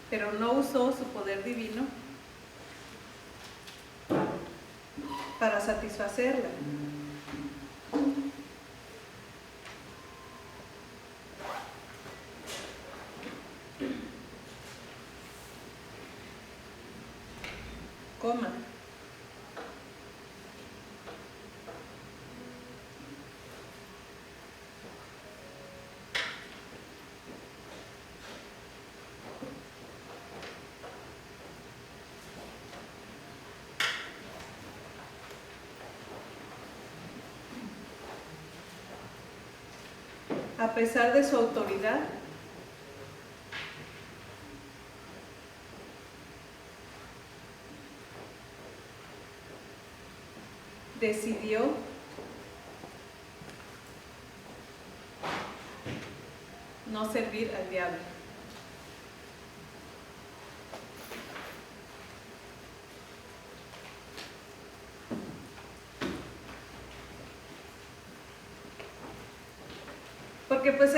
pero no usó su poder divino para satisfacerla. Coma. A pesar de su autoridad, decidió no servir al diablo. Porque pues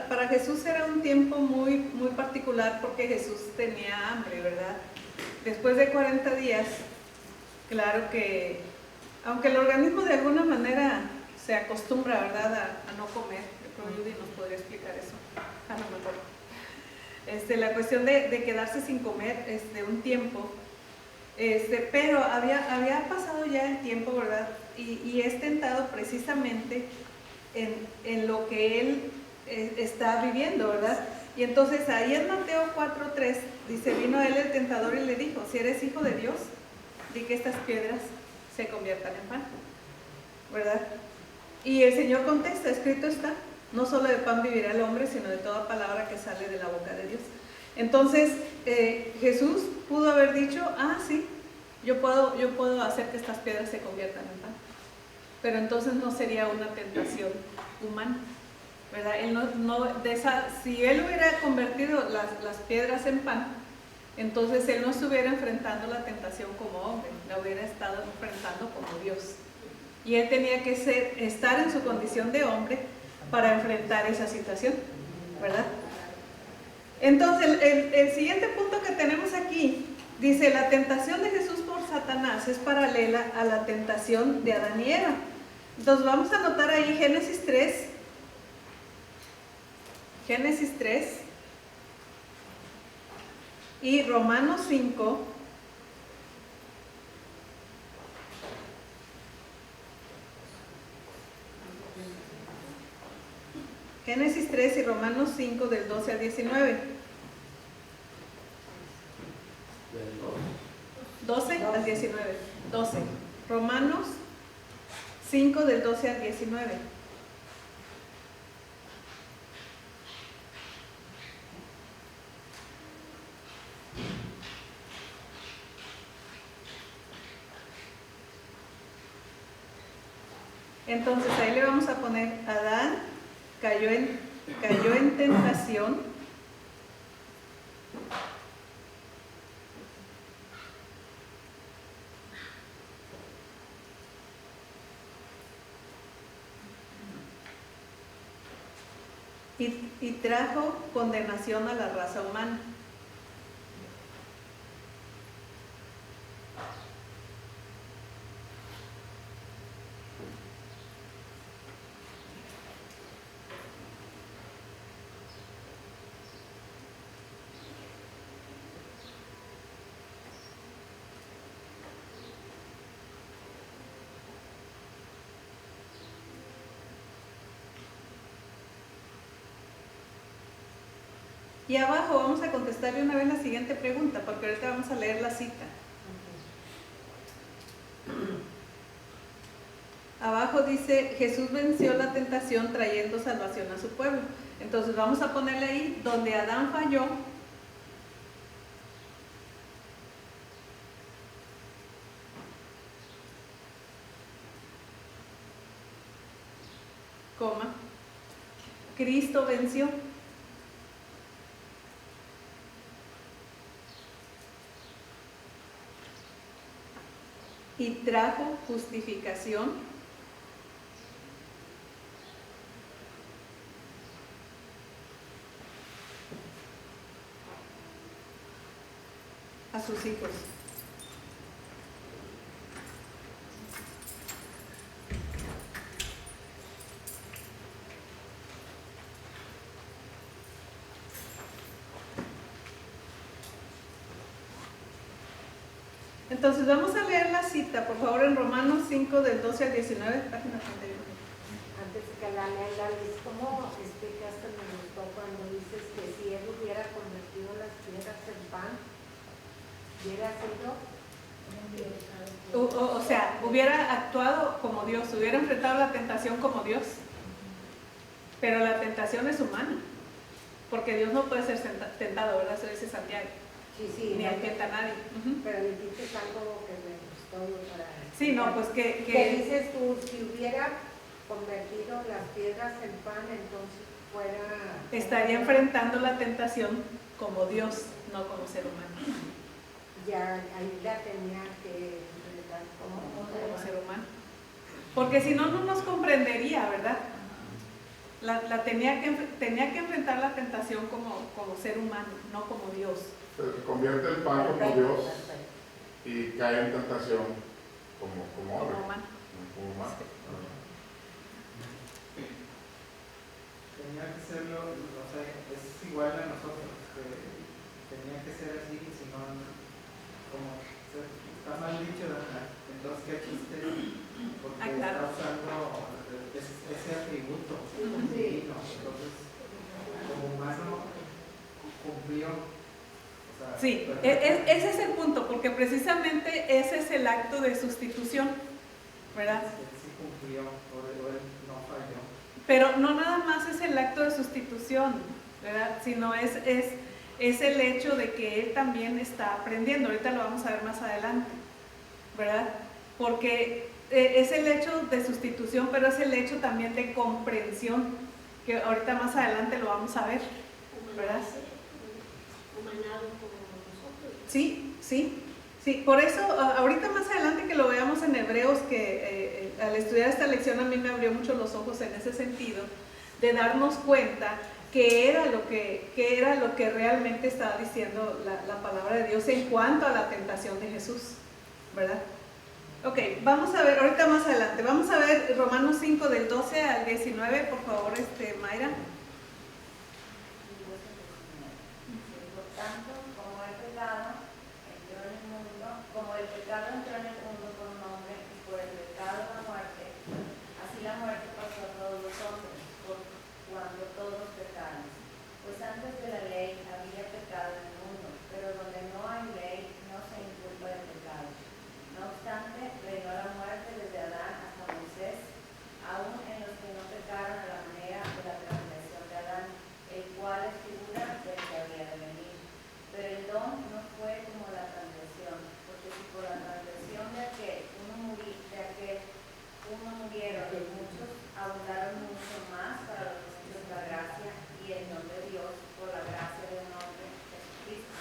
para Jesús era un tiempo muy particular, porque Jesús tenía hambre, ¿verdad? Después de 40 días, claro que, aunque el organismo de alguna manera se acostumbra, ¿verdad?, a no comer. Yo creo que Judy nos podría explicar eso, a lo mejor. La cuestión de quedarse sin comer un tiempo, pero había pasado ya el tiempo, ¿verdad? Y es tentado precisamente en lo que él está viviendo, ¿verdad? Y entonces ahí en Mateo 4:3 dice: vino a él el tentador y le dijo: si eres hijo de Dios, di que estas piedras se conviertan en pan, ¿verdad? Y el Señor contesta: escrito está, no solo de pan vivirá el hombre, sino de toda palabra que sale de la boca de Dios. Entonces Jesús pudo haber dicho: ah, sí, yo puedo hacer que estas piedras se conviertan en pan, pero entonces no sería una tentación humana, ¿verdad? Él si él hubiera convertido las piedras en pan, entonces él no estuviera enfrentando la tentación como hombre, la hubiera estado enfrentando como Dios. Y él tenía que estar en su condición de hombre para enfrentar esa situación, ¿verdad? Entonces el siguiente punto que tenemos aquí dice: la tentación de Jesús por Satanás es paralela a la tentación de Adán y Eva. Entonces vamos a anotar ahí Génesis 3 y Romanos 5. Génesis 3 y Romanos 5 del 12 al 19. 12 al 19. 12. Romanos 5 del 12 al 19. Entonces ahí le vamos a poner: Adán cayó en tentación y trajo condenación a la raza humana. Y abajo vamos a contestarle una vez la siguiente pregunta, porque ahorita vamos a leer la cita. Abajo dice: Jesús venció la tentación trayendo salvación a su pueblo. Entonces vamos a ponerle ahí: donde Adán falló, coma, Cristo venció. Y trajo justificación sus hijos. Entonces vamos a leer la cita, por favor, en Romanos 5 del 12 al 19, página 31. Antes de que la lea, Liz, ¿cómo explicaste? Me gustó cuando dices que si él hubiera convertido las piedras en pan, hubiera sido... O sea, hubiera actuado como Dios, hubiera enfrentado la tentación como Dios. Pero la tentación es humana, porque Dios no puede ser tentado, ¿verdad? Eso dice Santiago. Sí, ni aquieta a nadie. Pero dijiste algo que me gustó para... Sí, no, pues que dices tú, si hubiera convertido las piedras en pan, entonces fuera... Estaría enfrentando la tentación como Dios, no como ser humano. Ya, ahí la tenía que enfrentar como ser humano. Porque si no, no nos comprendería, ¿verdad? Tenía que enfrentar la tentación como ser humano, no como Dios. Se convierte el pan como Dios y cae en tentación como hombre. Como humano. Como humano. Tenía que serlo, o sea, es igual a nosotros, que tenía que ser así, si no, como, está mal dicho, entonces qué chiste, porque claro. está usando ese atributo divino, entonces, como humano, cumplió. Sí, ese es el punto, porque precisamente ese es el acto de sustitución, ¿verdad? Sí cumplió, o él no falló. Pero no nada más es el acto de sustitución, ¿verdad? Sino es el hecho de que él también está aprendiendo. Ahorita lo vamos a ver más adelante, ¿verdad? Porque es el hecho de sustitución, pero es el hecho también de comprensión, que ahorita más adelante lo vamos a ver, ¿verdad? Sí, por eso ahorita más adelante que lo veamos en Hebreos, que al estudiar esta lección a mí me abrió mucho los ojos en ese sentido, de darnos cuenta que era lo que realmente estaba diciendo la palabra de Dios en cuanto a la tentación de Jesús, ¿verdad? Ok, vamos a ver, ahorita más adelante, vamos a ver Romanos 5 del 12 al 19, por favor, Mayra. Por tanto, como el pecado entró en el mundo por un hombre y por el pecado la muerte, así la muerte pasó a todos los hombres, por cuanto todos pecaron. Pues antes de la ley había pecado en el mundo, pero donde no hay ley no se inculpa de pecado. No obstante, reinó la muerte desde Adán hasta Moisés, aún en los que no pecaron a la manera de la transgresión de Adán, el cual es figura del que había de venir. Pero el don no fue como la transgresión, porque si por la transgresión de aquel uno murieron y muchos, abundaron mucho más para los hijos de la gracia y el don de Dios por la gracia de un hombre, Jesucristo.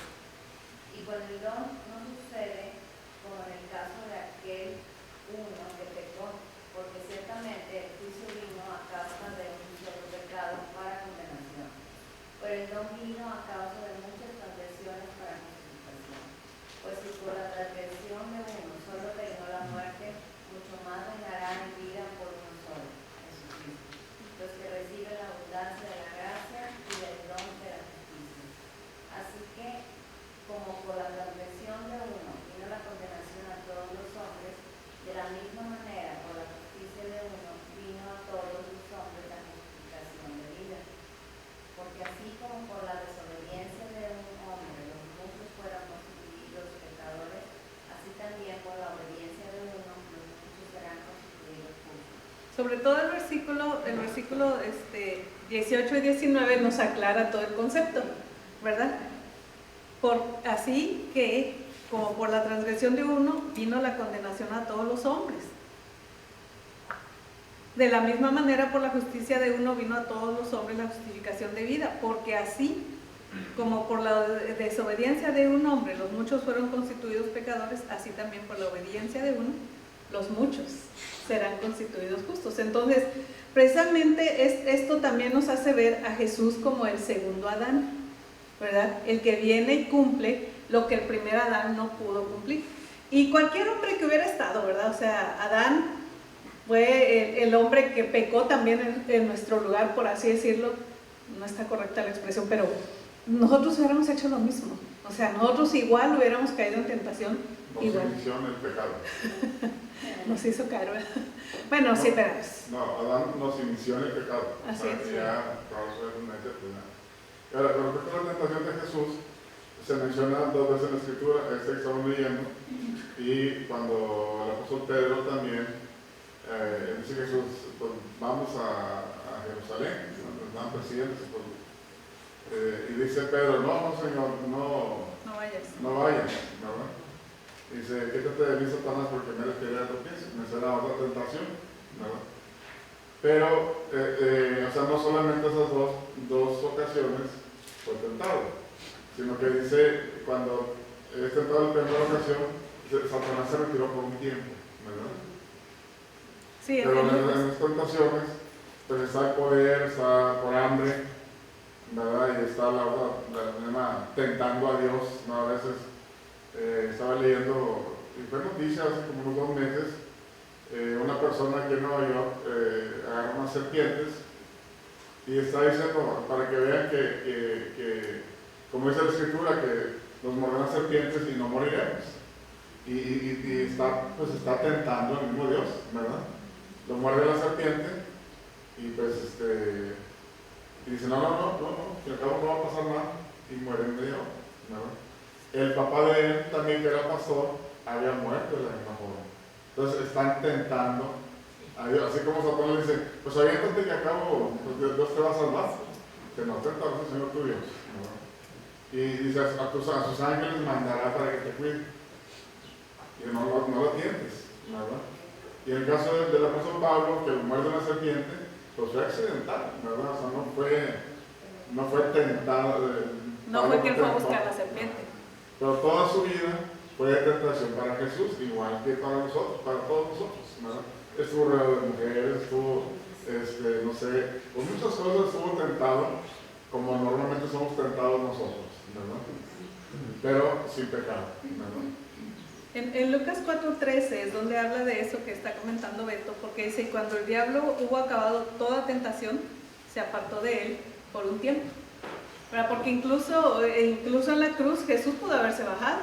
Y con el don no sucede como en el caso de aquel uno que pecó, porque ciertamente el juicio vino a causa de un solo pecado para condenación, pero el don vino a causa de muchas transgresiones para justificación. Pues si por la transgresión de uno solo reinó la muerte, mucho más reinará en vida por uno solo, Jesucristo, los que reciben la abundancia de la gracia y del don de la justicia. Así que, como por la transgresión de uno vino la condenación a todos los hombres, de la misma manera por la justicia de uno vino a todos los hombres la justificación de vida. Porque así como por la desobediencia de un hombre los muchos fueron constituidos pecadores, así también por la obediencia de uno los muchos serán constituidos justos. Sobre todo el versículo 18 y 19 nos aclara todo el concepto, ¿verdad? Así que, como por la transgresión de uno, vino la condenación a todos los hombres. De la misma manera, por la justicia de uno, vino a todos los hombres la justificación de vida, porque así, como por la desobediencia de un hombre, los muchos fueron constituidos pecadores, así también por la obediencia de uno, los muchos serán constituidos justos. Entonces, precisamente esto también nos hace ver a Jesús como el segundo Adán, ¿verdad? El que viene y cumple lo que el primer Adán no pudo cumplir. Y cualquier hombre que hubiera estado, ¿verdad? O sea, Adán fue el hombre que pecó también en nuestro lugar, por así decirlo. No está correcta la expresión, pero nosotros hubiéramos hecho lo mismo. O sea, nosotros igual hubiéramos caído en tentación. Nos Igual. inició en el pecado. Nos hizo caer, ¿verdad? Bueno, sí, pero No, Adán nos inició en el pecado. Así O sea, es. que ya, por eso es una disciplina. Ahora, con respecto a la tentación de Jesús, se menciona 2 veces en la Escritura, que estamos leyendo, y cuando el apóstol Pedro también dice que Jesús, pues vamos a Jerusalén, nos estaban persiguiendo, pues, y dice Pedro, no, Señor, no vayas, ¿verdad? Dice, quítate de mí, Satanás, porque me eres piedra de tropiezo. Me será otra tentación, ¿verdad? Pero, o sea, no solamente esas dos ocasiones fue tentado, sino que dice, cuando es tentado en la primera ocasión, Satanás se retiró por un tiempo, ¿verdad? sí, Pero en las tentaciones, pues está el poder, está por hambre, ¿verdad? Y está la tentando a Dios, ¿no? A veces estaba leyendo, y fue noticia hace como unos 2 meses, una persona aquí en Nueva York agarró unas serpientes y está diciendo, para que vean que como dice la Escritura, que nos morderán las serpientes y no moriremos. Y está tentando al mismo Dios, ¿verdad? Lo muerde la serpiente y pues y dice, no, que al cabo no va a pasar nada, y muere en medio, ¿verdad? El papá de él también, que era pastor, había muerto de la misma forma. Entonces están tentando a Dios, así como Satanás le dice, pues aviéntate que acabo, pues Dios te va a salvar. Que no tentarás al Señor tu Dios, ¿verdad? Y dice, a sus ángeles mandará para que te cuiden. Y no lo tientes, ¿verdad? Y en el caso del apóstol Pablo, que lo muerde una serpiente, pues fue accidental, ¿verdad? O sea, no fue tentado. no fue que él fue a buscar la serpiente. Pero toda su vida fue de tentación para Jesús, igual que para nosotros, para todos nosotros, ¿verdad? Estuvo rodeado de mujeres, estuvo, no sé, por muchas cosas estuvo tentado, como normalmente somos tentados nosotros, ¿verdad? Pero sin pecado, ¿verdad? En Lucas 4:13 es donde habla de eso que está comentando Beto, porque dice, cuando el diablo hubo acabado toda tentación, se apartó de él por un tiempo. ¿Verdad? Porque incluso en la cruz Jesús pudo haberse bajado,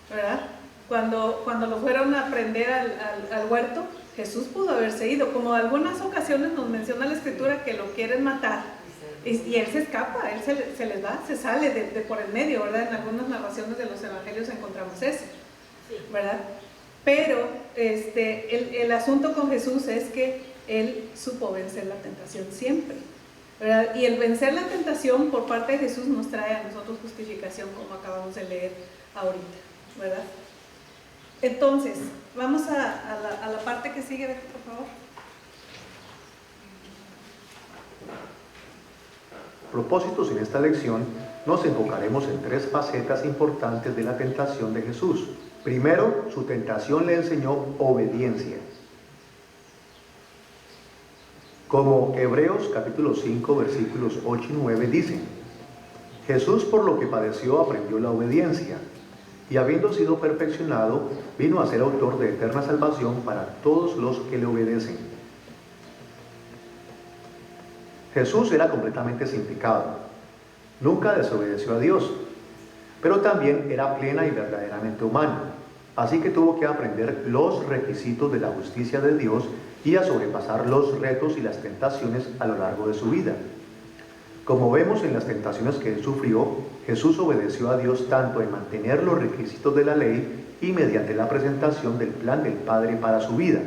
¿verdad? Cuando lo fueron a prender al huerto, Jesús pudo haberse ido, como algunas ocasiones nos menciona la Escritura que lo quieren matar, y él se escapa, él se les va, se sale de por el medio, ¿verdad? En algunas narraciones de los evangelios encontramos eso, ¿verdad? Pero el asunto con Jesús es que él supo vencer la tentación siempre, ¿verdad? Y el vencer la tentación por parte de Jesús nos trae a nosotros justificación, como acabamos de leer ahorita, ¿verdad? Entonces, vamos a la parte que sigue, Beto, por favor. Propósitos en esta lección, nos enfocaremos en 3 facetas importantes de la tentación de Jesús. Primero, su tentación le enseñó obediencia. Como Hebreos capítulo 5 versículos 8 y 9 dicen, Jesús por lo que padeció aprendió la obediencia, y habiendo sido perfeccionado, vino a ser autor de eterna salvación para todos los que le obedecen. Jesús era completamente sin pecado, nunca desobedeció a Dios, pero también era plena y verdaderamente humano, así que tuvo que aprender los requisitos de la justicia de Dios y a sobrepasar los retos y las tentaciones a lo largo de su vida. Como vemos en las tentaciones que él sufrió, Jesús obedeció a Dios tanto en mantener los requisitos de la ley y mediante la presentación del plan del Padre para su vida.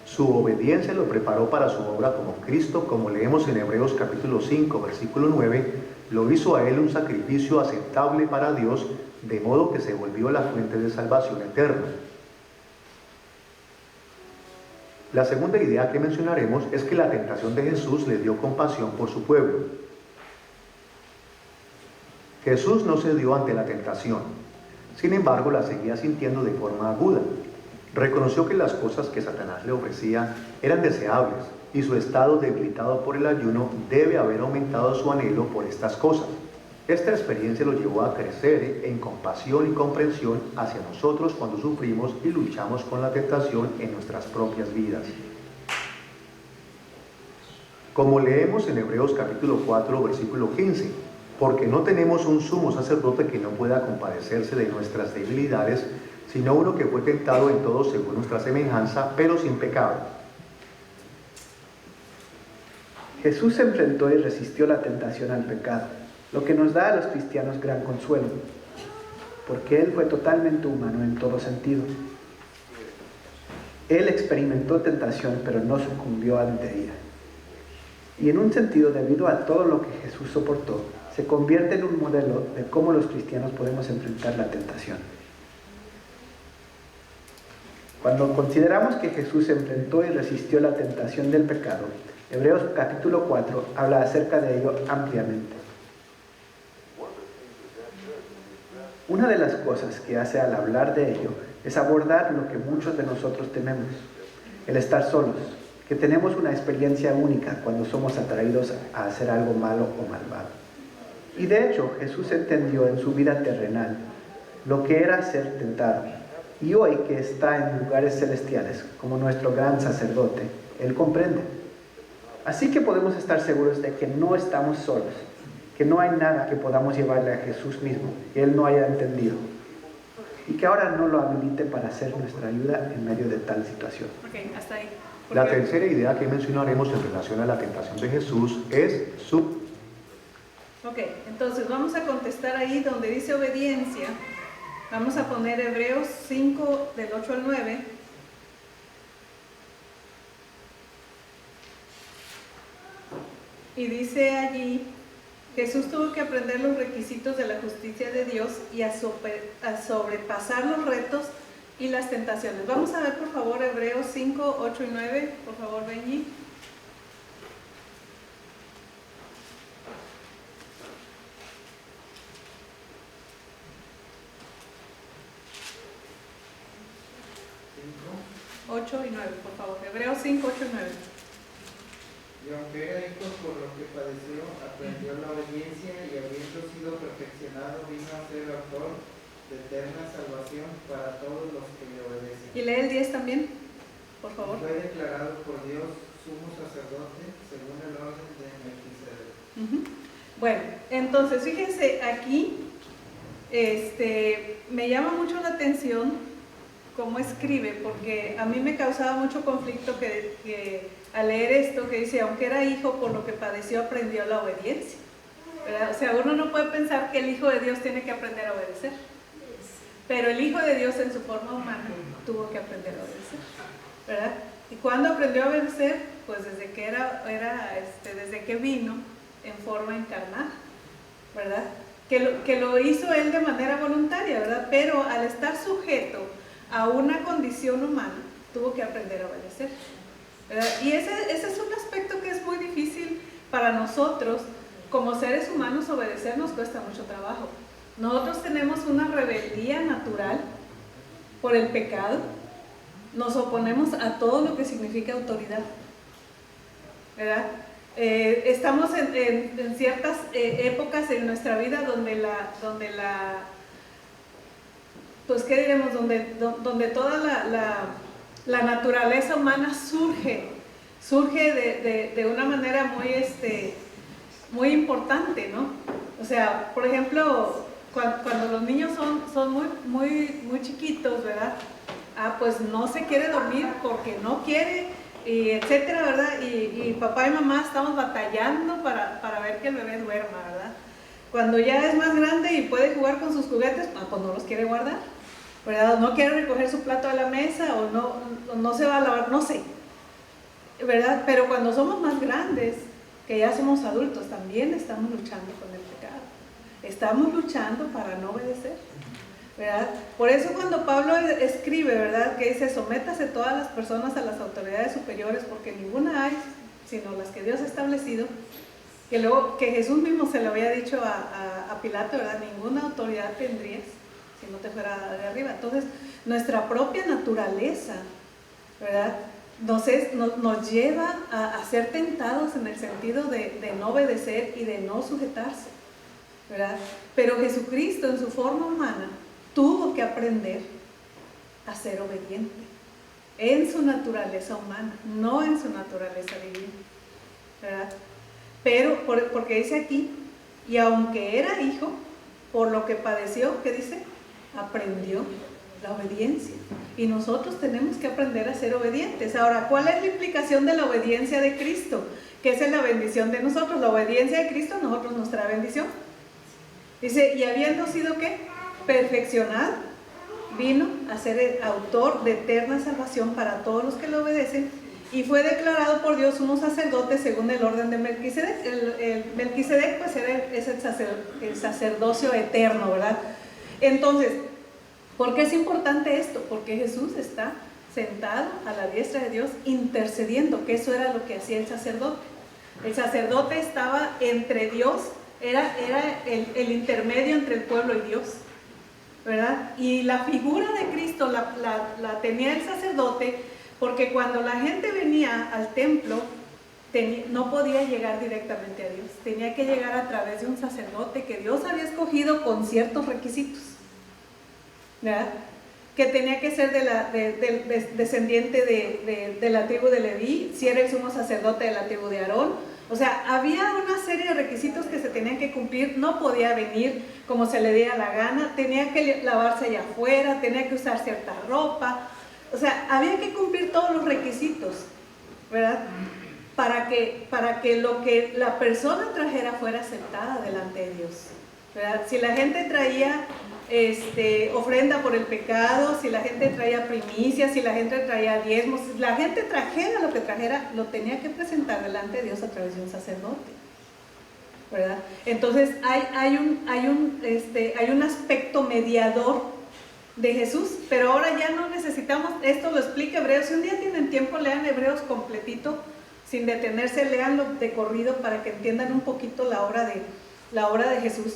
Su obediencia lo preparó para su obra como Cristo, como leemos en Hebreos capítulo 5, versículo 9, lo hizo a él un sacrificio aceptable para Dios, de modo que se volvió la fuente de salvación eterna. La segunda idea que mencionaremos es que la tentación de Jesús le dio compasión por su pueblo. Jesús no cedió ante la tentación, sin embargo la seguía sintiendo de forma aguda. Reconoció que las cosas que Satanás le ofrecía eran deseables y su estado debilitado por el ayuno debe haber aumentado su anhelo por estas cosas. Esta experiencia lo llevó a crecer en compasión y comprensión hacia nosotros cuando sufrimos y luchamos con la tentación en nuestras propias vidas. Como leemos en Hebreos capítulo 4, versículo 15, porque no tenemos un sumo sacerdote que no pueda compadecerse de nuestras debilidades, sino uno que fue tentado en todo según nuestra semejanza, pero sin pecado. Jesús se enfrentó y resistió la tentación al pecado, lo que nos da a los cristianos gran consuelo, porque Él fue totalmente humano en todo sentido. Él experimentó tentación, pero no sucumbió ante ella. Y en un sentido, debido a todo lo que Jesús soportó, se convierte en un modelo de cómo los cristianos podemos enfrentar la tentación. Cuando consideramos que Jesús enfrentó y resistió la tentación del pecado, Hebreos capítulo 4 habla acerca de ello ampliamente. Una de las cosas que hace al hablar de ello es abordar lo que muchos de nosotros tememos, el estar solos, que tenemos una experiencia única cuando somos atraídos a hacer algo malo o malvado. Y de hecho, Jesús entendió en su vida terrenal lo que era ser tentado. Y hoy que está en lugares celestiales, como nuestro gran sacerdote, Él comprende. Así que podemos estar seguros de que no estamos solos, que no hay nada que podamos llevarle a Jesús mismo, que Él no haya entendido, y que ahora no lo habilite para ser nuestra ayuda en medio de tal situación. Ok, hasta ahí. La tercera idea que mencionaremos en relación a la tentación de Jesús es su... Ok, entonces vamos a contestar ahí donde dice obediencia. Vamos a poner Hebreos 5 del 8 al 9. Y dice allí, Jesús tuvo que aprender los requisitos de la justicia de Dios y a sobrepasar los retos y las tentaciones. Vamos a ver por favor Hebreos 5, 8 y 9, por favor Benji. Cinco. 8 y 9, por favor. Hebreos 5, 8 y 9. Y aunque era hijo por lo que padeció, aprendió la obediencia y habiendo sido perfeccionado, vino a ser autor de eterna salvación para todos los que le obedecen. Y lee el 10 también, por favor. Y fue declarado por Dios sumo sacerdote según el orden de Melquisedec. Bueno, entonces fíjense aquí, me llama mucho la atención cómo escribe, porque a mí me causaba mucho conflicto que al leer esto que dice, aunque era hijo, por lo que padeció aprendió la obediencia, ¿verdad? O sea, uno no puede pensar que el Hijo de Dios tiene que aprender a obedecer, pero el Hijo de Dios en su forma humana tuvo que aprender a obedecer, ¿verdad? ¿Y cuándo aprendió a obedecer? Pues desde que desde que vino en forma encarnada, ¿verdad? Que lo hizo él de manera voluntaria, ¿verdad? Pero al estar sujeto a una condición humana, tuvo que aprender a obedecer, ¿verdad? Y ese es un aspecto que es muy difícil para nosotros, como seres humanos. Obedecer nos cuesta mucho trabajo. Nosotros tenemos una rebeldía natural por el pecado, nos oponemos a todo lo que significa autoridad, ¿verdad? Estamos en ciertas épocas en nuestra vida donde pues qué diremos, donde toda la naturaleza humana surge de una manera muy importante, ¿no? O sea, por ejemplo, cuando los niños son muy chiquitos, ¿verdad? Pues no se quiere dormir porque no quiere, y etcétera, ¿verdad? Y papá y mamá estamos batallando para ver que el bebé duerma, ¿verdad? Cuando ya es más grande y puede jugar con sus juguetes, pues no los quiere guardar, ¿verdad? No quiere recoger su plato de la mesa o no se va a lavar, no sé, ¿verdad? Pero cuando somos más grandes, que ya somos adultos, también estamos luchando con el pecado. Estamos luchando para no obedecer, ¿verdad? Por eso cuando Pablo escribe, ¿verdad?, que dice, sométase todas las personas a las autoridades superiores, porque ninguna hay sino las que Dios ha establecido, que Jesús mismo se lo había dicho a Pilato, ¿verdad? Ninguna autoridad tendrías si no te fuera de arriba. Entonces, nuestra propia naturaleza, ¿verdad?, nos lleva a ser tentados en el sentido de no obedecer y de no sujetarse, ¿verdad? Pero Jesucristo en su forma humana tuvo que aprender a ser obediente en su naturaleza humana, no en su naturaleza divina, ¿verdad? Pero porque dice aquí, y aunque era hijo, por lo que padeció, ¿qué dice? Aprendió la obediencia. Y nosotros tenemos que aprender a ser obedientes. Ahora, ¿cuál es la implicación de la obediencia de Cristo? ¿Qué es la bendición de nosotros? La obediencia de Cristo a nosotros nos trae bendición. Dice, y habiendo sido ¿qué? Perfeccionado, vino a ser el autor de eterna salvación para todos los que lo obedecen, y fue declarado por Dios sumo sacerdote según el orden de Melquisedec. El Melquisedec pues es el sacerdocio eterno, ¿verdad? Entonces, ¿por qué es importante esto? Porque Jesús está sentado a la diestra de Dios intercediendo, que eso era lo que hacía el sacerdote. El sacerdote estaba entre Dios, era el intermedio entre el pueblo y Dios, ¿verdad? Y la figura de Cristo la tenía el sacerdote, porque cuando la gente venía al templo no podía llegar directamente a Dios, tenía que llegar a través de un sacerdote que Dios había escogido con ciertos requisitos, ¿verdad? Que tenía que ser descendiente de la tribu de Leví, si era el sumo sacerdote de la tribu de Aarón. O sea, había una serie de requisitos que se tenían que cumplir, no podía venir como se le diera la gana, tenía que lavarse allá afuera, tenía que usar cierta ropa, o sea, había que cumplir todos los requisitos, ¿verdad? Para que lo que la persona trajera fuera aceptada delante de Dios, ¿verdad? Si la gente traía ofrenda por el pecado, si la gente traía primicias, si la gente traía diezmos, si la gente trajera lo que trajera, lo tenía que presentar delante de Dios a través de un sacerdote, ¿verdad? Entonces hay un aspecto mediador de Jesús, pero ahora ya no necesitamos, esto lo explica Hebreos. Si un día tienen tiempo, lean Hebreos completito, sin detenerse, leanlo de corrido para que entiendan un poquito la obra de Jesús.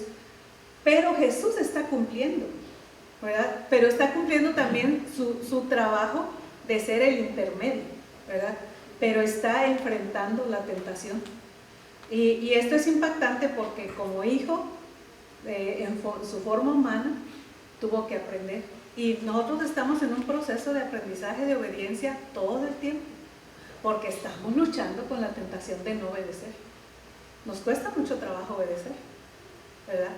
Pero Jesús está cumpliendo, ¿verdad? Pero está cumpliendo también su trabajo de ser el intermedio, ¿verdad? Pero está enfrentando la tentación. Y esto es impactante porque como hijo, en su forma humana, tuvo que aprender. Y nosotros estamos en un proceso de aprendizaje, de obediencia todo el tiempo, porque estamos luchando con la tentación de no obedecer. Nos cuesta mucho trabajo obedecer, ¿verdad?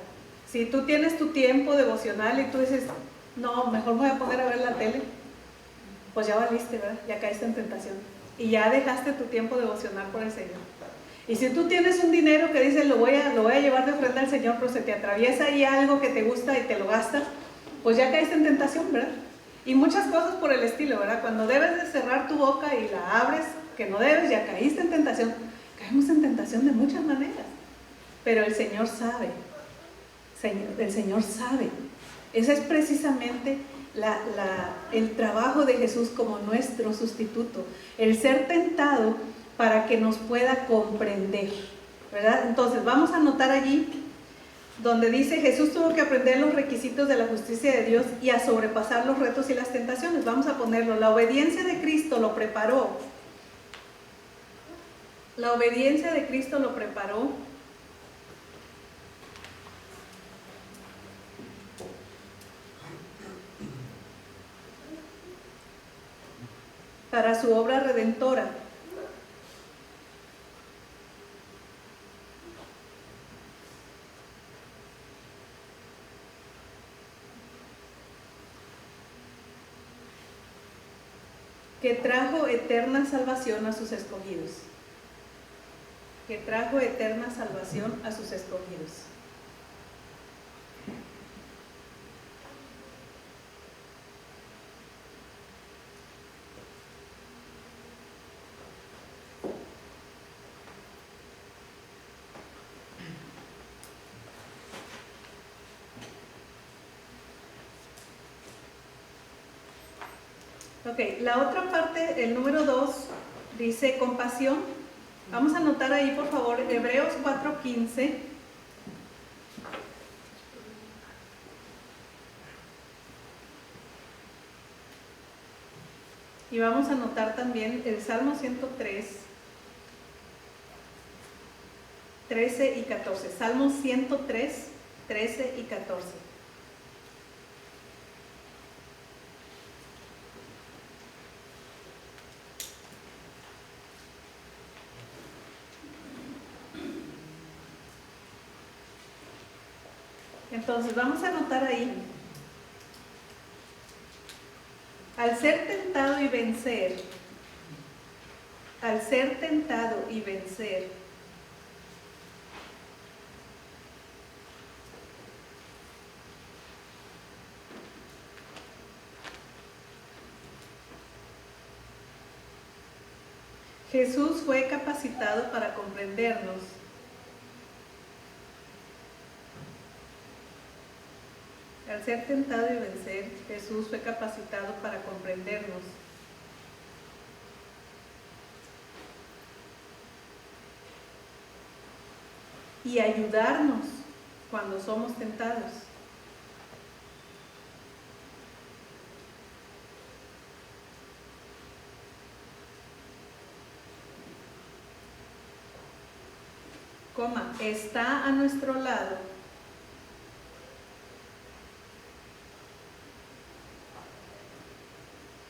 Si tú tienes tu tiempo devocional y tú dices, no, mejor me voy a poner a ver la tele, pues ya valiste, ¿verdad? Ya caíste en tentación y ya dejaste tu tiempo devocional por el Señor. Y si tú tienes un dinero que dices, lo voy a llevar de ofrenda al Señor, pero se te atraviesa ahí algo que te gusta y te lo gastas, pues ya caíste en tentación, ¿verdad? Y muchas cosas por el estilo, ¿verdad? Cuando debes de cerrar tu boca y la abres, que no debes, ya caíste en tentación. Caemos en tentación de muchas maneras, pero el Señor sabe. El Señor sabe. Ese es precisamente el trabajo de Jesús como nuestro sustituto, el ser tentado para que nos pueda comprender, ¿verdad? Entonces vamos a anotar allí donde dice Jesús tuvo que aprender los requisitos de la justicia de Dios y a sobrepasar los retos y las tentaciones. Vamos a ponerlo, la obediencia de Cristo lo preparó. La obediencia de Cristo lo preparó para su obra redentora. Que trajo eterna salvación a sus escogidos. Que trajo eterna salvación a sus escogidos. Ok, la otra parte, el número 2, dice compasión. Vamos a anotar ahí, por favor, Hebreos 4:15. Y vamos a anotar también el Salmo 103, 13 y 14. Salmo 103, 13 y 14. Entonces vamos a anotar ahí: al ser tentado y vencer, Jesús fue capacitado para comprendernos. Al ser tentado y vencer, Jesús fue capacitado para comprendernos. Y ayudarnos cuando somos tentados. Está a nuestro lado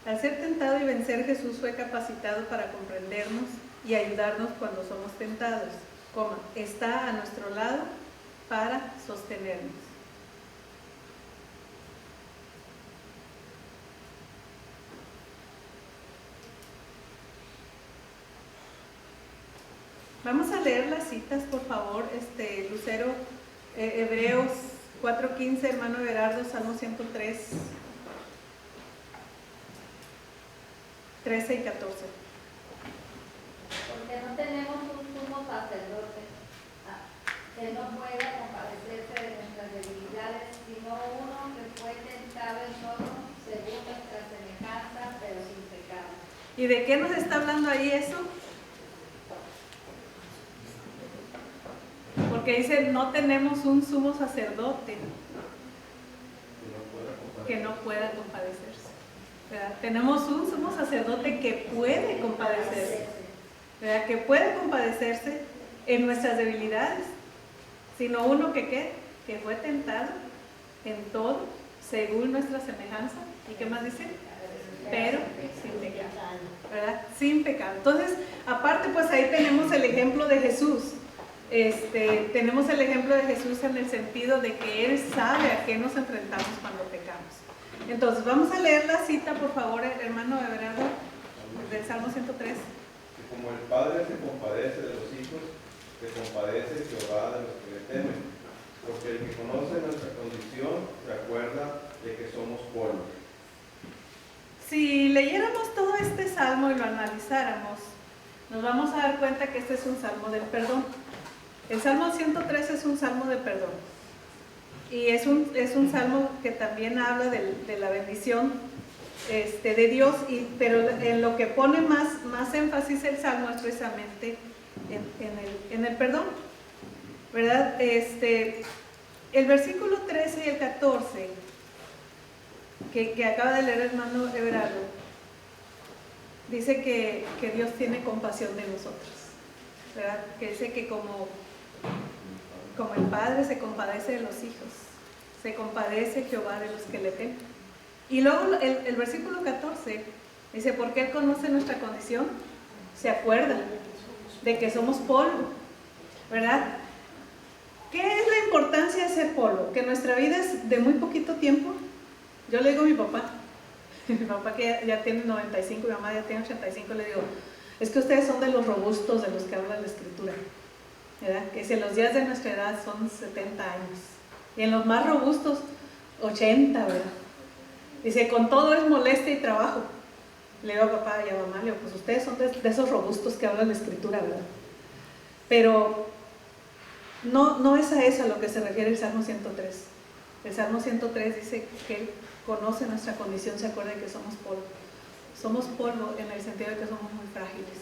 Al ser tentado y vencer, Jesús fue capacitado para comprendernos y ayudarnos cuando somos tentados, está a nuestro lado para sostenernos. Vamos a leer las citas, por favor, Lucero, Hebreos 4:15, hermano Everardo, Salmo 103, 13 y 14. Porque no tenemos un sumo sacerdote que no pueda compadecerse de nuestras debilidades, sino uno que fue tentado en todo según nuestra semejanza, pero sin pecado. ¿Y de qué nos está hablando ahí eso? Porque dice, no tenemos un sumo sacerdote que no pueda compadecerse, ¿verdad? Tenemos un sumo sacerdote que puede compadecerse, ¿verdad? Que puede compadecerse en nuestras debilidades, sino uno que fue tentado en todo según nuestra semejanza. ¿Y qué más dice? Pero sin pecado, ¿verdad? Sin pecado. Entonces, aparte, pues ahí tenemos el ejemplo de Jesús. Tenemos el ejemplo de Jesús en el sentido de que Él sabe a qué nos enfrentamos cuando pecamos. Entonces, vamos a leer la cita, por favor, hermano Everardo, del Salmo 103. Que como el Padre se compadece de los hijos, se compadece Jehová de los que le temen, porque el que conoce nuestra condición se acuerda de que somos polvo. Si leyéramos todo este salmo y lo analizáramos, nos vamos a dar cuenta que este es un salmo del perdón. El Salmo 103 es un salmo de perdón. Y es un salmo que también habla de la bendición de Dios, pero en lo que pone más énfasis el salmo es precisamente en el perdón, ¿verdad? El versículo 13 y el 14 que acaba de leer el hermano Everardo dice que Dios tiene compasión de nosotros, ¿verdad? Que dice que como el Padre se compadece de los hijos, se compadece Jehová de los que le temen. Y luego el versículo 14 dice, porque Él conoce nuestra condición, se acuerda de que somos polvo, ¿verdad? ¿Qué es la importancia de ser polvo? Que nuestra vida es de muy poquito tiempo. Yo le digo a mi papá que ya tiene 95, mi mamá ya tiene 85, le digo, es que ustedes son de los robustos de los que habla la Escritura, ¿verdad? Que si en los días de nuestra edad son 70 años, y en los más robustos 80, ¿verdad? Dice, con todo es molestia y trabajo. Le digo a papá y a mamá, le digo, pues ustedes son de esos robustos que habla la Escritura, ¿verdad? Pero no es a eso a lo que se refiere el Salmo 103. El Salmo 103 dice que Él conoce nuestra condición, se acuerda de que somos polvo. Somos polvo en el sentido de que somos muy frágiles.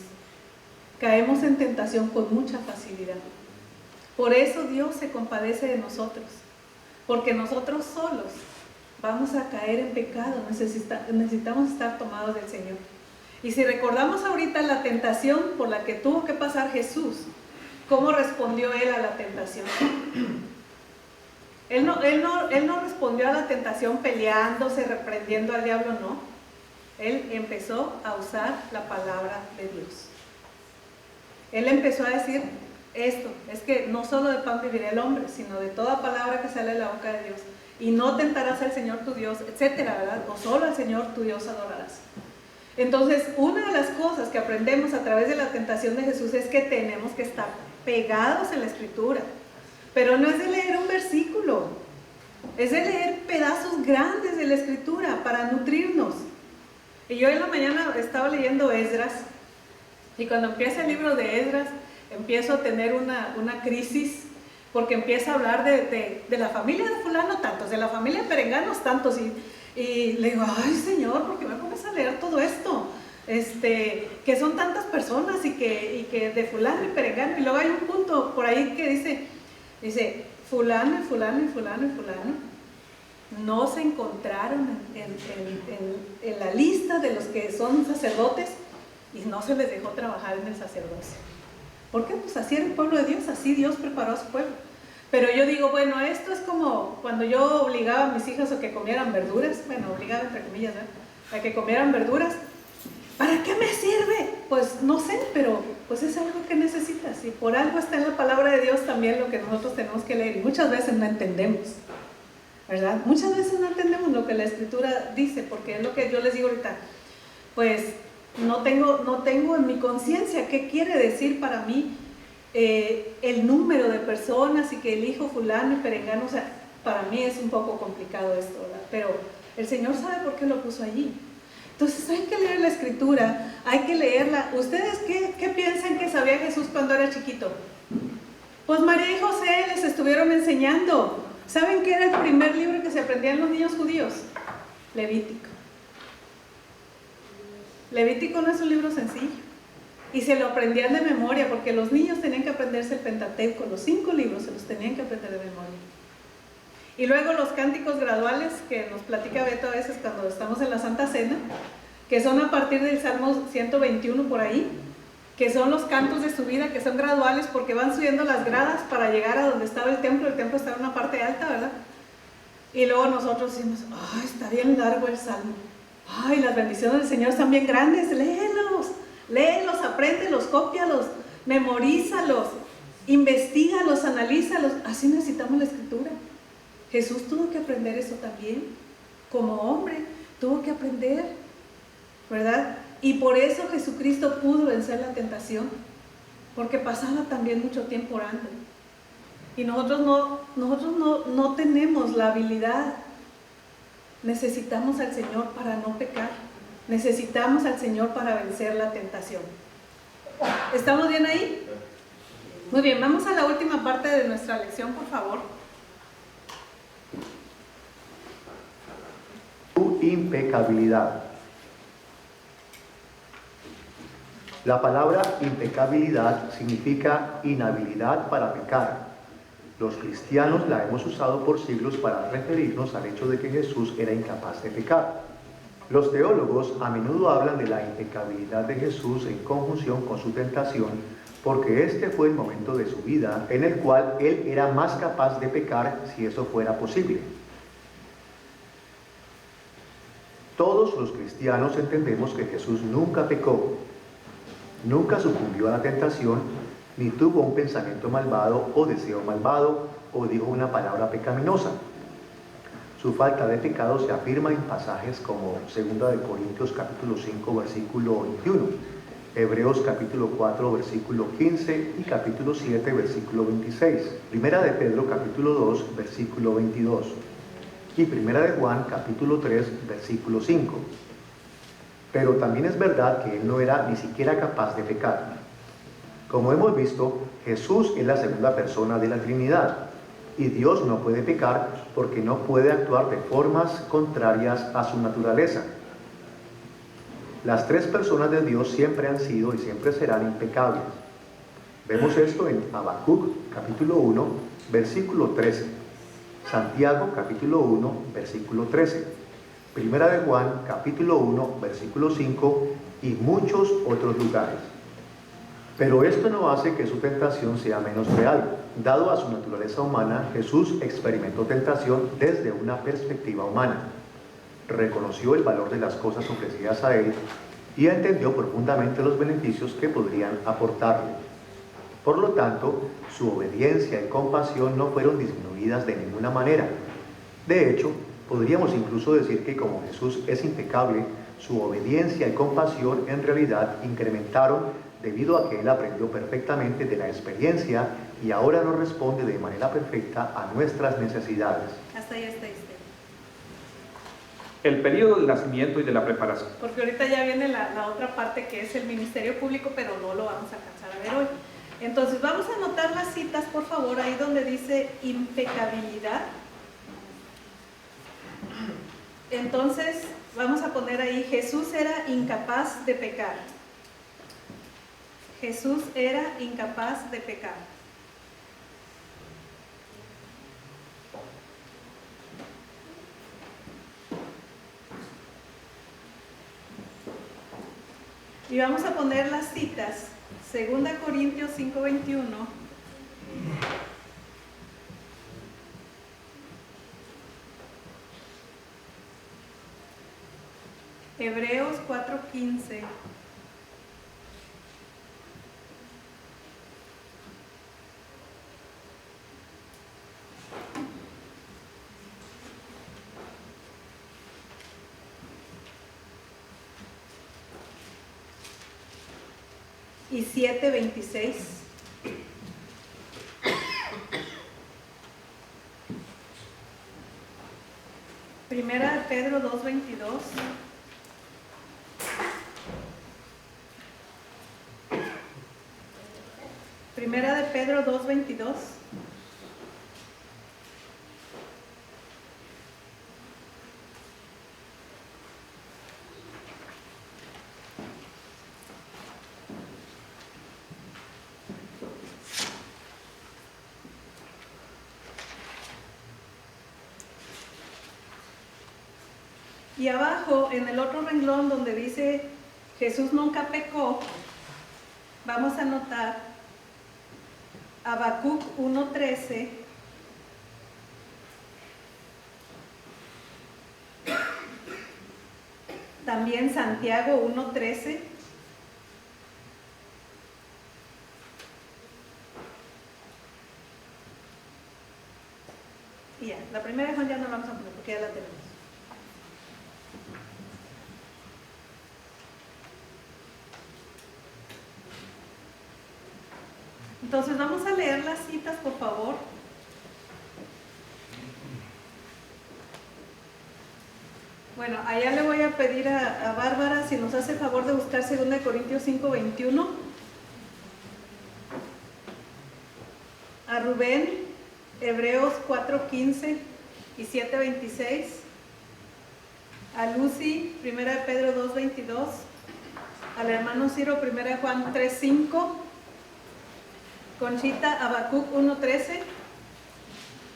Caemos en tentación con mucha facilidad. Por eso Dios se compadece de nosotros, porque nosotros solos vamos a caer en pecado, necesitamos estar tomados del Señor. Y si recordamos ahorita la tentación por la que tuvo que pasar Jesús, ¿cómo respondió Él a la tentación? Él no respondió a la tentación peleándose, reprendiendo al diablo, no. Él empezó a usar la palabra de Dios. Él empezó a decir esto, es que no solo de pan vivirá el hombre, sino de toda palabra que sale de la boca de Dios. Y no tentarás al Señor tu Dios, etcétera, ¿verdad? O solo al Señor tu Dios adorarás. Entonces, una de las cosas que aprendemos a través de la tentación de Jesús es que tenemos que estar pegados en la Escritura. Pero no es de leer un versículo, es de leer pedazos grandes de la Escritura para nutrirnos. Y yo en la mañana estaba leyendo Esdras, y cuando empieza el libro de Esdras, empiezo a tener una crisis, porque empieza a hablar de la familia de fulano tantos, de la familia de perenganos tantos, y le digo, ay Señor, ¿por qué me pones a leer todo esto? Que son tantas personas y que de fulano y perengano, y luego hay un punto por ahí que dice, fulano y fulano y fulano y fulano no se encontraron en la lista de los que son sacerdotes y no se les dejó trabajar en el sacerdocio. ¿Por qué? Pues así era el pueblo de Dios, así Dios preparó a su pueblo. Pero yo digo, bueno, esto es como cuando yo obligaba a mis hijas a que comieran verduras, bueno, obligaba entre comillas, ¿no? A que comieran verduras. ¿Para qué me sirve? Pues no sé, pero pues es algo que necesitas, y por algo está en la palabra de Dios también lo que nosotros tenemos que leer, y muchas veces no entendemos, ¿verdad? Muchas veces no entendemos lo que la Escritura dice, porque es lo que yo les digo ahorita, pues no tengo en mi conciencia qué quiere decir para mí el número de personas y que el hijo fulano y perengano, o sea, para mí es un poco complicado esto, ¿verdad? Pero el Señor sabe por qué lo puso allí. Entonces hay que leer la Escritura, hay que leerla. ¿Ustedes qué piensan que sabía Jesús cuando era chiquito? Pues María y José les estuvieron enseñando. ¿Saben qué era el primer libro que se aprendían los niños judíos? Levítico. Levítico no es un libro sencillo, y se lo aprendían de memoria, porque los niños tenían que aprenderse el Pentateuco, los 5 libros se los tenían que aprender de memoria. Y luego los cánticos graduales, que nos platica Beto a veces cuando estamos en la Santa Cena, que son a partir del Salmo 121 por ahí, que son los cantos de subida, que son graduales porque van subiendo las gradas para llegar a donde estaba el templo estaba en una parte alta, ¿verdad? Y luego nosotros decimos, ay, está bien largo el Salmo, ay, las bendiciones del Señor están bien grandes, léelos, apréndelos, cópialos, memorízalos, investígalos, analízalos. Así necesitamos la Escritura. Jesús tuvo que aprender eso también, como hombre, tuvo que aprender, ¿verdad? Y por eso Jesucristo pudo vencer la tentación, porque pasaba también mucho tiempo orando. Y nosotros no tenemos la habilidad. Necesitamos al Señor para no pecar, necesitamos al Señor para vencer la tentación. ¿Estamos bien ahí? Muy bien, vamos a la última parte de nuestra lección, por favor. Tu impecabilidad. La palabra impecabilidad significa inhabilidad para pecar. Los cristianos la hemos usado por siglos para referirnos al hecho de que Jesús era incapaz de pecar. Los teólogos a menudo hablan de la impecabilidad de Jesús en conjunción con su tentación, porque este fue el momento de su vida en el cual él era más capaz de pecar si eso fuera posible. Todos los cristianos entendemos que Jesús nunca pecó, nunca sucumbió a la tentación, ni tuvo un pensamiento malvado o deseo malvado o dijo una palabra pecaminosa. Su falta de pecado se afirma en pasajes como 2 Corintios capítulo 5 versículo 21, Hebreos capítulo 4 versículo 15 y capítulo 7 versículo 26, Primera de Pedro capítulo 2 versículo 22 y Primera de Juan capítulo 3 versículo 5. Pero también es verdad que él no era ni siquiera capaz de pecar. Como hemos visto, Jesús es la segunda persona de la Trinidad, y Dios no puede pecar porque no puede actuar de formas contrarias a su naturaleza. Las tres personas de Dios siempre han sido y siempre serán impecables. Vemos esto en Habacuc capítulo 1 versículo 13, Santiago capítulo 1 versículo 13, Primera de Juan capítulo 1 versículo 5 y muchos otros lugares. Pero esto no hace que su tentación sea menos real. Dado a su naturaleza humana, Jesús experimentó tentación desde una perspectiva humana. Reconoció el valor de las cosas ofrecidas a él y entendió profundamente los beneficios que podrían aportarle. Por lo tanto, su obediencia y compasión no fueron disminuidas de ninguna manera. De hecho, podríamos incluso decir que como Jesús es impecable, su obediencia y compasión en realidad incrementaron debido a que él aprendió perfectamente de la experiencia y ahora nos responde de manera perfecta a nuestras necesidades. Hasta ahí está. El periodo del nacimiento y de la preparación. Porque ahorita ya viene la otra parte que es el ministerio público, pero no lo vamos a alcanzar a ver hoy. Entonces vamos a anotar las citas, por favor, ahí donde dice impecabilidad. Entonces vamos a poner ahí, Jesús era incapaz de pecar. Jesús era incapaz de pecar. Y vamos a poner las citas, 2 Corintios 5:21, Hebreos 4:15, y 7:26. Primera de Pedro 2:22. Primera de Pedro 2:22. Y abajo, en el otro renglón donde dice Jesús nunca pecó, vamos a anotar Habacuc 1:13, también Santiago 1:13, y ya, la primera de Juan ya no la vamos a poner porque ya la tenemos. Entonces vamos a leer las citas, por favor. Bueno, allá le voy a pedir a Bárbara si nos hace el favor de buscar 2 Corintios 5:21. A Rubén, Hebreos 4:15 y 7:26. A Lucy, 1 de Pedro 2:22. Al hermano Ciro, 1 de Juan 3:5. Conchita, Habacuc 1:13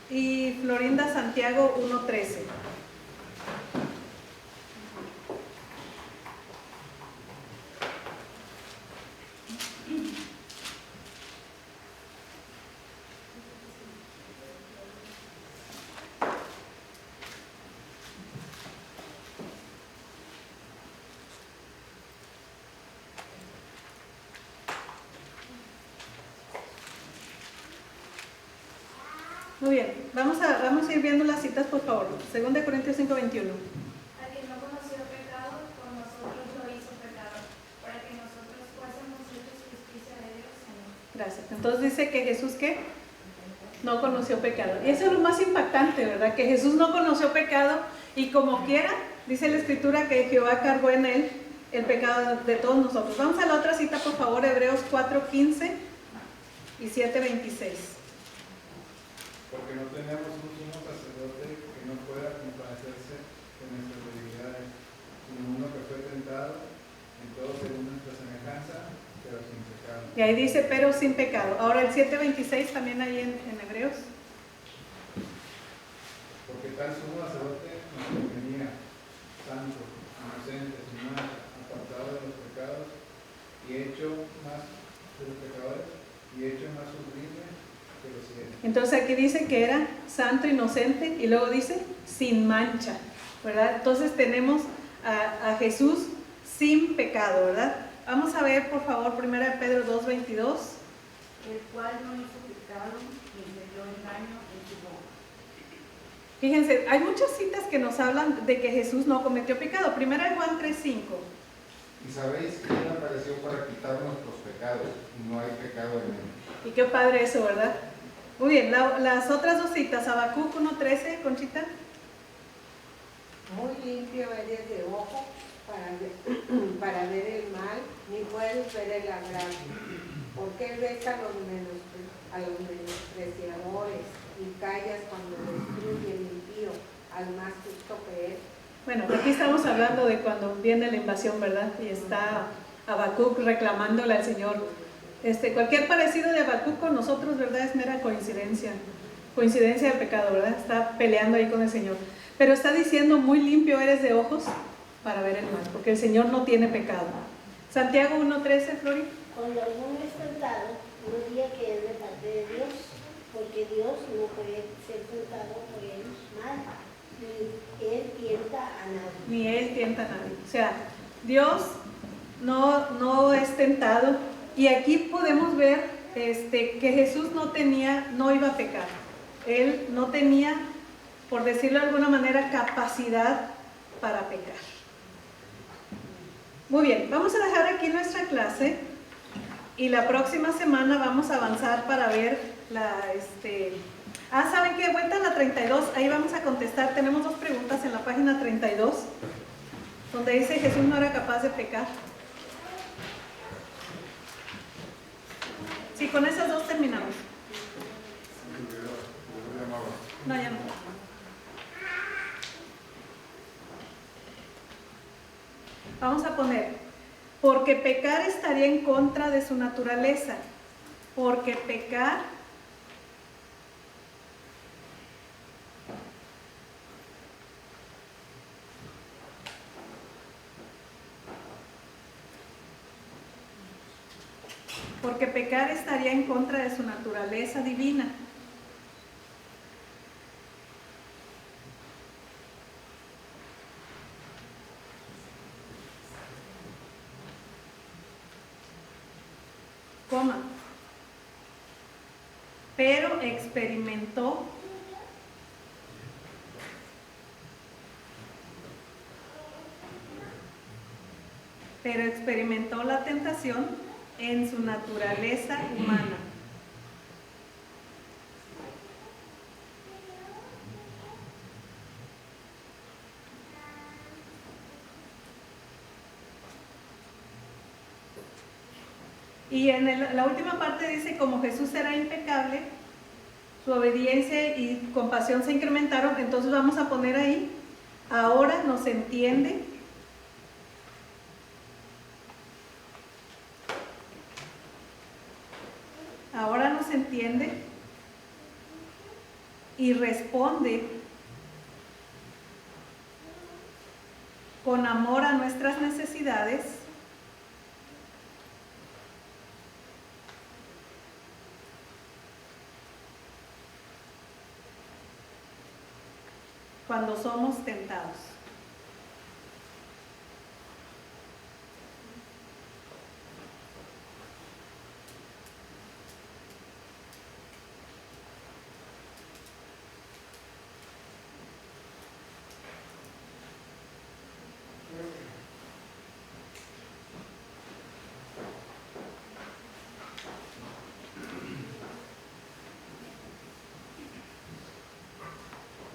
y Florinda, Santiago 1:13. Muy bien, vamos a ir viendo las citas, por favor. 2 Corintios 5:21. Al que no conoció pecado, con nosotros lo hizo pecado, para que nosotros fuésemos hechos justicia de Dios en él. Gracias. Entonces dice que Jesús, ¿qué? No conoció pecado. Y eso es lo más impactante, ¿verdad? Que Jesús no conoció pecado y como quiera, dice la Escritura que Jehová cargó en él el pecado de todos nosotros. Vamos a la otra cita, por favor, Hebreos 4:15 y 7:26. Porque no tenemos un sumo sacerdote que no pueda compadecerse de nuestras debilidades, sino uno que fue tentado en todo según nuestra semejanza, pero sin pecado. Y ahí dice, pero sin pecado. Ahora el 7:26 también ahí en Hebreos. Porque tal sumo sacerdote nos convenía, santo, inocente, sin mancha, apartado de los pecados y hecho más de los pecadores y hecho más sublime que los dice que era santo, inocente, y luego dice sin mancha, ¿verdad? Entonces tenemos a Jesús sin pecado, ¿verdad? Vamos a ver, por favor, 1 Pedro 2:22. El cual no hizo pecado ni se dio engaño en su boca. Fíjense, hay muchas citas que nos hablan de que Jesús no cometió pecado. 1 Juan 3:5. Y sabéis que Él apareció para quitar nuestros pecados, y no hay pecado en Él. Y qué padre eso, ¿verdad? Muy bien, las otras dos citas, Habacuc 1:13, Conchita. Muy limpio eres de ojo para ver el mal, ni puedes ver el agravio. Porque ves a los menospreciadores y callas cuando destruye el impío al más justo que él. Bueno, aquí estamos hablando de cuando viene la invasión, ¿verdad? Y está Habacuc reclamándole al Señor. Cualquier parecido de Habacuc con nosotros, ¿verdad? Es mera coincidencia del pecado, ¿verdad? Está peleando ahí con el Señor. Pero está diciendo, muy limpio eres de ojos para ver el mal, porque el Señor no tiene pecado. Santiago 1:13, Flori. Cuando alguno es tentado, no diga que es de parte de Dios, porque Dios no puede ser tentado por él mal, ni él tienta a nadie. Ni Él tienta a nadie. O sea, Dios no es tentado. Y aquí podemos ver que Jesús no iba a pecar. Él no tenía, por decirlo de alguna manera, capacidad para pecar. Muy bien, vamos a dejar aquí nuestra clase y la próxima semana vamos a avanzar para ver ¿saben qué? Vuelta a la 32, ahí vamos a contestar. Tenemos dos preguntas en la página 32, donde dice Jesús no era capaz de pecar. Sí, con esas dos terminamos. No, ya no. Vamos a poner, porque pecar estaría en contra de su naturaleza. Porque pecar estaría en contra de su naturaleza divina. Coma. Pero experimentó la tentación en su naturaleza humana. Y en la última parte dice, como Jesús era impecable, su obediencia y compasión se incrementaron. Entonces vamos a poner ahí, ahora nos entiende y responde con amor a nuestras necesidades cuando somos tentados.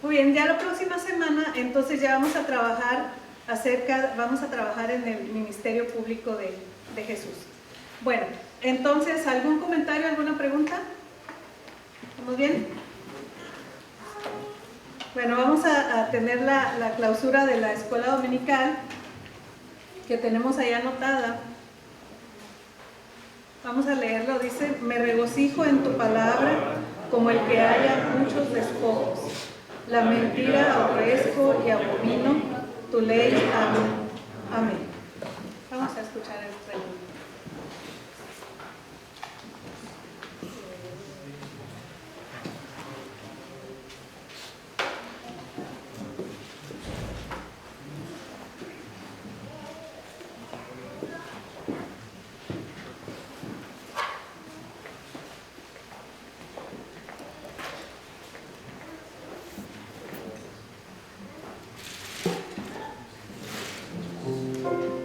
Muy bien, ya la próxima semana entonces ya vamos a trabajar en el ministerio público de Jesús. Bueno, entonces, ¿algún comentario, alguna pregunta? ¿Estamos bien? Bueno, vamos a tener la clausura de la escuela dominical que tenemos ahí anotada. Vamos a leerlo, dice, me regocijo en tu palabra como el que haya muchos despojos. La mentira aborrezco y abomino tu ley. Amén. Amén. Vamos a escuchar el preludio. nosotros.